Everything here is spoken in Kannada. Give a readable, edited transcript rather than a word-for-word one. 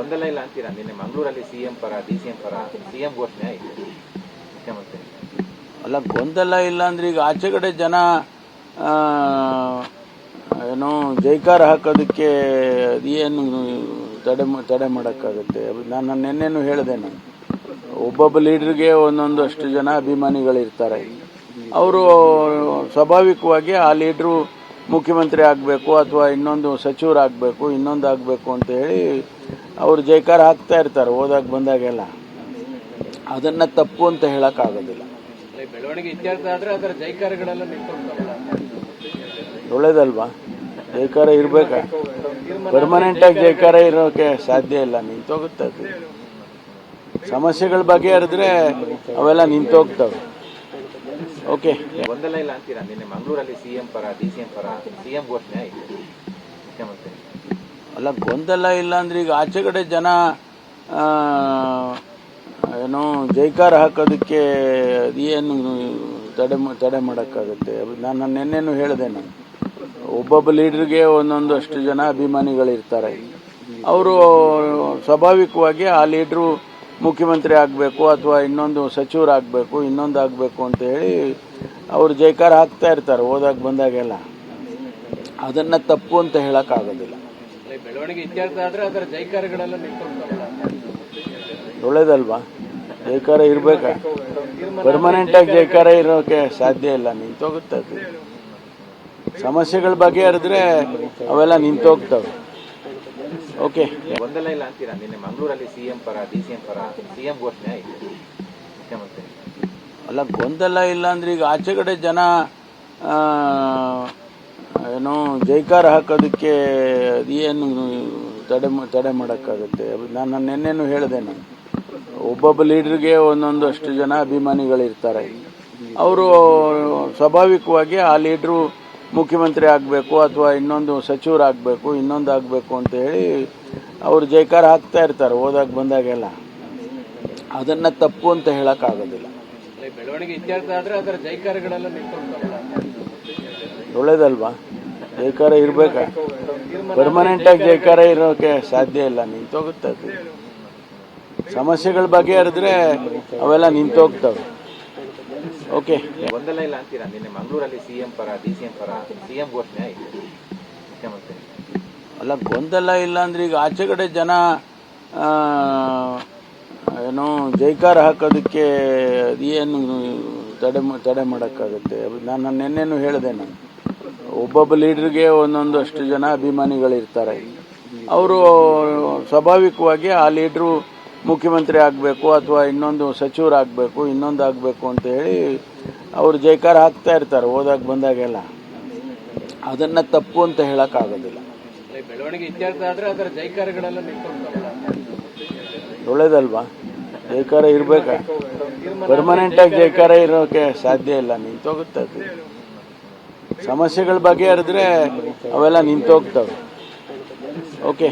ಗೊಂದಲ ಇಲ್ಲ ಅಂತೀರಾ? ನಿನ್ನೆ ಮಂಗಳೂರಲ್ಲಿ ಸಿಎಂ ಪರ ಡಿಸಿಎಂ ಪರ ಸಿಎಂ ಘೋಷಣೆ ಆಯಿತು ಮುಖ್ಯಮಂತ್ರಿ. ಅಲ್ಲ, ಗೊಂದಲ ಇಲ್ಲ ಅಂದ್ರೆ ಈಗ ಆಚೆ ಕಡೆ ಜನ ಏನೋ ಜೈಕಾರ ಹಾಕೋದಕ್ಕೆ ಏನು ತಡೆ ಮಾಡೋಕ್ಕಾಗುತ್ತೆ? ನಾನು ನಿನ್ನೆನೂ ಹೇಳಿದೆ, ನಾನು ಒಬ್ಬೊಬ್ಬ ಲೀಡರ್ಗೆ ಒಂದೊಂದಷ್ಟು ಜನ ಅಭಿಮಾನಿಗಳಿರ್ತಾರೆ. ಅವರು ಸ್ವಾಭಾವಿಕವಾಗಿ ಆ ಲೀಡ್ರು ಮುಖ್ಯಮಂತ್ರಿ ಆಗಬೇಕು ಅಥವಾ ಇನ್ನೊಂದು ಸಚಿವರಾಗಬೇಕು ಇನ್ನೊಂದು ಆಗಬೇಕು ಅಂತ ಹೇಳಿ ಅವರು ಜೈಕಾರ ಹಾಕ್ತಾ ಇರ್ತಾರೆ ಹೋದಾಗ ಬಂದಾಗೆಲ್ಲ. ಅದನ್ನು ತಪ್ಪು ಅಂತ ಹೇಳೋಕ್ಕಾಗೋದಿಲ್ಲ. ಬೆಳವಣಿಗೆ ಇತ್ಯರ್ಥ ಆದರೆ ಅದರ ಜೈಕಾರಗಳೆಲ್ಲ ನಿಂತ್ಕೊಂಡ್ಬರಲ್ಲ. ಒಳ್ಳೇದಲ್ವಾ? ಜೈಕಾರ ಇರಬೇಕಾ? ಪರ್ಮನೆಂಟ್ ಆಗಿ ಜೈಕಾರ ಇರೋಕೆ ಸಾಧ್ಯ ಇಲ್ಲ, ನಿಂತೋಗುತ್ತೆ. ಅದು ಸಮಸ್ಯೆಗಳ ಬಗೆಹರಿದ್ರೆ ಅವೆಲ್ಲ ನಿಂತೋಗ್ತವೆ. ಓಕೆ. ಗೊಂದಲ ಇಲ್ಲ ಅಂತೀರಾ? ನಿನ್ನೆ ಮಂಗಳೂರಲ್ಲಿ ಸಿಎಂ ಪರ ಡಿಸಿಎಂ ಪರ ಸಿಎಂ ಘೋಷಣೆ ಆಯಿತು ಮುಖ್ಯಮಂತ್ರಿ. ಅಲ್ಲ, ಗೊಂದಲ ಇಲ್ಲ ಅಂದ್ರೆ ಈಗ ಆಚೆ ಕಡೆ ಜನ ಏನೋ ಜೈಕಾರ ಹಾಕೋದಕ್ಕೆ ಏನು ತಡೆ ಮಾಡೋಕ್ಕಾಗುತ್ತೆ? ನಾನು ನಿನ್ನೆನೂ ಹೇಳಿದೆ, ನಾನು ಒಬ್ಬೊಬ್ಬ ಲೀಡರ್ಗೆ ಒಂದೊಂದಷ್ಟು ಜನ ಅಭಿಮಾನಿಗಳಿರ್ತಾರೆ. ಅವರು ಸ್ವಾಭಾವಿಕವಾಗಿ ಆ ಲೀಡ್ರು ಮುಖ್ಯಮಂತ್ರಿ ಆಗಬೇಕು ಅಥವಾ ಇನ್ನೊಂದು ಸಚಿವರಾಗಬೇಕು ಇನ್ನೊಂದು ಆಗಬೇಕು ಅಂತ ಹೇಳಿ ಅವರು ಜೈಕಾರ ಹಾಕ್ತಾ ಇರ್ತಾರೆ ಹೋದಾಗ ಬಂದಾಗೆಲ್ಲ. ಅದನ್ನು ತಪ್ಪು ಅಂತ ಹೇಳೋಕ್ಕಾಗೋದಿಲ್ಲ. ಬೆಳವಣಿಗೆ ಇತ್ಯರ್ಥ ಆದರೆ ಅದರ ಜೈಕಾರಗಳೆಲ್ಲ ನಿಂತ್ಕೊಂಡ್ಬರಲ್ಲ. ಒಳ್ಳೇದಲ್ವಾ? ಜೈಕಾರ ಇರಬೇಕಾ? ಪರ್ಮನೆಂಟ್ ಆಗಿ ಜೈಕಾರ ಇರೋಕೆ ಸಾಧ್ಯ ಇಲ್ಲ, ನಿಂತೋಗುತ್ತೆ. ಅದು ಸಮಸ್ಯೆಗಳ ಬಗೆಹರಿದ್ರೆ ಅವೆಲ್ಲ ನಿಂತೋಗ್ತವೆ. ಓಕೆ. ಗೊಂದಲ ಇಲ್ಲ ಅಂತೀರಾ? ನಿನ್ನೆ ಮಂಗಳೂರಲ್ಲಿ ಸಿಎಂ ಪರ ಡಿಸಿಎಂ ಪರ ಸಿಎಂ ಘೋಷಣೆ ಆಯಿತು ಮುಖ್ಯಮಂತ್ರಿ. ಅಲ್ಲ, ಗೊಂದಲ ಇಲ್ಲ ಅಂದ್ರೆ ಈಗ ಆಚೆ ಕಡೆ ಜನ ಏನೋ ಜೈಕಾರ ಹಾಕೋದಕ್ಕೆ ಏನು ತಡೆ ಮಾಡೋಕ್ಕಾಗುತ್ತೆ? ನಾನು ನಿನ್ನೆನೂ ಹೇಳಿದೆ, ನಾನು ಒಬ್ಬೊಬ್ಬ ಲೀಡರ್ಗೆ ಒಂದೊಂದಷ್ಟು ಜನ ಅಭಿಮಾನಿಗಳಿರ್ತಾರೆ. ಅವರು ಸ್ವಾಭಾವಿಕವಾಗಿ ಆ ಲೀಡ್ರು ಮುಖ್ಯಮಂತ್ರಿ ಆಗಬೇಕು ಅಥವಾ ಇನ್ನೊಂದು ಸಚಿವರಾಗಬೇಕು ಇನ್ನೊಂದು ಆಗಬೇಕು ಅಂತ ಹೇಳಿ ಅವರು ಜೈಕಾರ ಹಾಕ್ತಾ ಇರ್ತಾರೆ ಹೋದಾಗ ಬಂದಾಗೆಲ್ಲ. ಅದನ್ನು ತಪ್ಪು ಅಂತ ಹೇಳೋಕ್ಕಾಗೋದಿಲ್ಲ. ಬೆಳವಣಿಗೆ ಇತ್ಯರ್ಥ ಆದರೆ ಅದರ ಜೈಕಾರಗಳೆಲ್ಲ ನಿಂತ್ಕೊಂಡ್ಬರಲ್ಲ. ಒಳ್ಳೇದಲ್ವಾ? ಜೈಕಾರ ಇರಬೇಕಾ? ಪರ್ಮನೆಂಟ್ ಆಗಿ ಜೈಕಾರ ಇರೋಕೆ ಸಾಧ್ಯ ಇಲ್ಲ, ನಿಂತೋಗುತ್ತೆ. ಅದು ಸಮಸ್ಯೆಗಳ ಬಗೆಹರಿದ್ರೆ ಅವೆಲ್ಲ ನಿಂತೋಗ್ತವೆ. ಓಕೆ. ಗೊಂದಲ ಇಲ್ಲ ಅಂತೀರಾ? ನಿನ್ನೆ ಮಂಗಳೂರಲ್ಲಿ ಸಿಎಂ ಪರ ಡಿಸಿಎಂ ಪರ ಸಿಎಂ ಘೋಷಣೆ ಆಯಿತು ಮುಖ್ಯಮಂತ್ರಿ. ಅಲ್ಲ, ಗೊಂದಲ ಇಲ್ಲ ಅಂದ್ರೆ ಈಗ ಆಚೆ ಕಡೆ ಜನ ಏನೋ ಜೈಕಾರ ಹಾಕೋದಕ್ಕೆ ಏನು ತಡೆ ಮಾಡೋಕ್ಕಾಗುತ್ತೆ? ನಾನು ನಿನ್ನೆನೂ ಹೇಳಿದೆ, ನಾನು ಒಬ್ಬೊಬ್ಬ ಲೀಡರ್ಗೆ ಒಂದೊಂದಷ್ಟು ಜನ ಅಭಿಮಾನಿಗಳಿರ್ತಾರೆ. ಅವರು ಸ್ವಾಭಾವಿಕವಾಗಿ ಆ ಲೀಡ್ರು ಮುಖ್ಯಮಂತ್ರಿ ಆಗಬೇಕು ಅಥವಾ ಇನ್ನೊಂದು ಸಚಿವರಾಗಬೇಕು ಇನ್ನೊಂದು ಆಗಬೇಕು ಅಂತ ಹೇಳಿ ಅವರು ಜೈಕಾರ ಹಾಕ್ತಾ ಇರ್ತಾರೆ ಹೋದಾಗ ಬಂದಾಗೆಲ್ಲ. ಅದನ್ನು ತಪ್ಪು ಅಂತ ಹೇಳೋಕ್ಕಾಗೋದಿಲ್ಲ. ಬೆಳವಣಿಗೆ ಇತ್ಯರ್ಥ ಆದರೆ ಅದರ ಜೈಕಾರಗಳೆಲ್ಲ ನಿಂತ್ಕೊಂಡ್ಬರಲ್ಲ. ಒಳ್ಳೇದಲ್ವಾ? ಜೈಕಾರ ಇರಬೇಕಾ? ಪರ್ಮನೆಂಟ್ ಆಗಿ ಜೈಕಾರ ಇರೋಕೆ ಸಾಧ್ಯ ಇಲ್ಲ, ನಿಂತೋಗುತ್ತೆ. ಅದು ಸಮಸ್ಯೆಗಳ ಬಗೆಹರಿದ್ರೆ ಅವೆಲ್ಲ ನಿಂತೋಗ್ತವೆ. ಓಕೆ.